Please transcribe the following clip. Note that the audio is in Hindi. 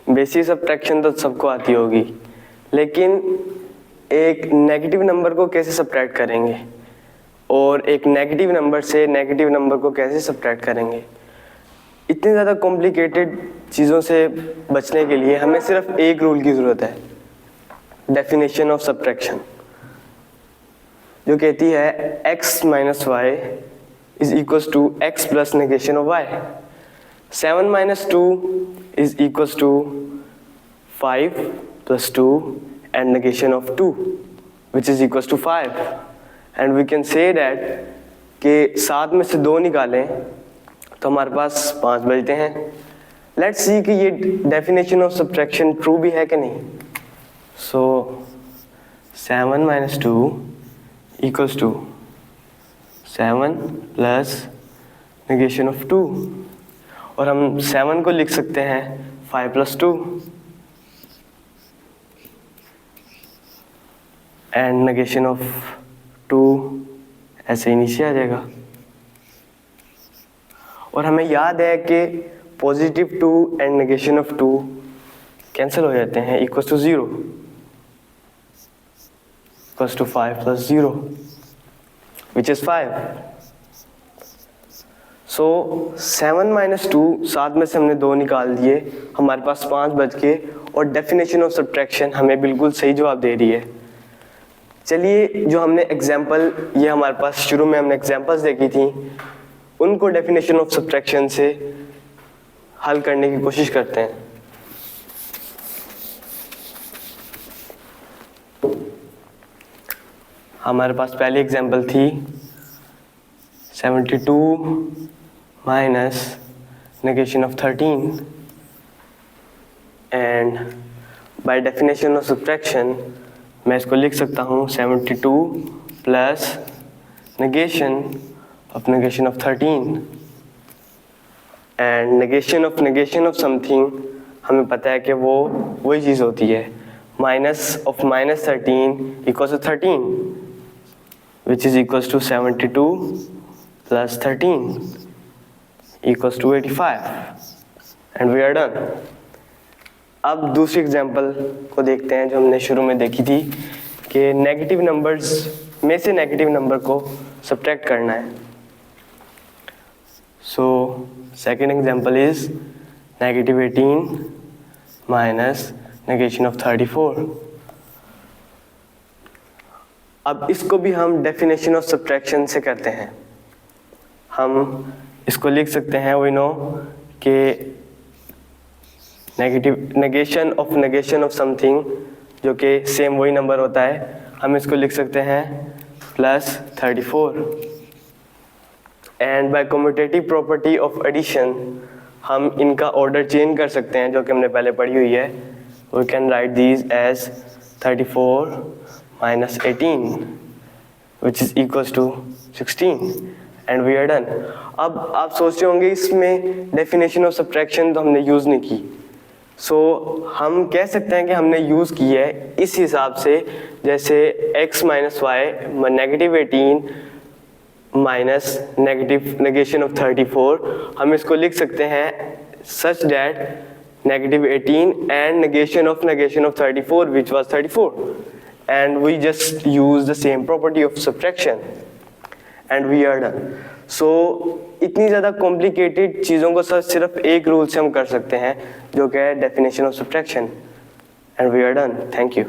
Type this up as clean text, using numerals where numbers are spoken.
बेसिक सब्ट्रैक्शन तो सबको आती होगी, लेकिन एक नेगेटिव नंबर को कैसे सब्ट्रैक्ट करेंगे और एक नेगेटिव नंबर से नेगेटिव नंबर को कैसे सब्ट्रैक्ट करेंगे, इतनी ज़्यादा कॉम्प्लिकेटेड चीज़ों से बचने के लिए हमें सिर्फ एक रूल की ज़रूरत है, डेफिनेशन ऑफ सब्ट्रैक्शन, जो कहती है x minus y is equals to x plus negation of y। 7 minus 2 is equals to 5 plus 2 and negation of 2 which is equals to 5, and we can say that कि 7 में से 2 निकालें तो हमारे पास 5 बचते हैं। लेट्स सी कि ये डेफिनेशन ऑफ सब्ट्रैक्शन ट्रू भी है कि नहीं। So 7 minus 2 equals to 7 plus negation of 2, और हम 7 को लिख सकते हैं 5 प्लस 2 एंड नेगेशन ऑफ 2 ऐसे ही नीचे आ जाएगा। और हमें याद है कि positive 2 and negation of 2 cancel हो जाते हैं, equals to 0, equals to 5 plus 0 which is 5। So 7 minus 2, 7 में से हमने 2 निकाल दिए, हमारे पास 5 बच गए, और डेफिनेशन ऑफ सब्ट्रैक्शन हमें बिल्कुल सही जवाब दे रही है। चलिए जो हमने एग्जाम्पल, ये हमारे पास शुरू में हमने एग्जाम्पल्स देखी थी, उनको डेफिनेशन ऑफ सब्ट्रैक्शन से हल करने की कोशिश करते हैं। हमारे पास पहली एग्जाम्पल थी 72 minus negation of 13, and by definition of subtraction मैं इसको लिख सकता हूँ 72 plus negation of 13, and negation of something हमें पता है कि वो वही चीज़ होती है, minus of minus 13 equals to 13 which is equals to 72 plus 13 equals to 85, and we are done. अब दूसरी एग्जाम्पल को देखते हैं जो हमने शुरू में देखी थी कि नेगेटिव नंबर्स में से नेगेटिव नंबर को सब्ट्रैक्ट करना है। So second example is negative 18 minus negation of 34। अब इसको भी हम डेफिनेशन ऑफ सब्ट्रैक्शन से करते हैं। हम इसको लिख सकते हैं, वी नो कि नेगेशन ऑफ समथिंग जो कि सेम वही नंबर होता है, हम इसको लिख सकते हैं plus 34, and by commutative property of addition हम इनका ऑर्डर चेंज कर सकते हैं, जो कि हमने पहले पढ़ी हुई है। We can write these as 34 minus 18 which is equals to 16, and we are done. अब आप सोच रहे होंगे इसमें डेफिनेशन ऑफ सब्ट्रैक्शन तो हमने यूज़ नहीं की, सो हम कह सकते हैं कि हमने यूज़ की है इस हिसाब से, जैसे x minus Y negative 18 minus negative negation of 34, हम इसको लिख सकते हैं such that negative 18 and negation of 34 which was 34, and we just use the same property of subtraction and we are done. So इतनी ज़्यादा कॉम्प्लिकेटेड चीज़ों को सिर्फ एक रूल से हम कर सकते हैं, जो कि है definition of subtraction, and we are done. Thank you.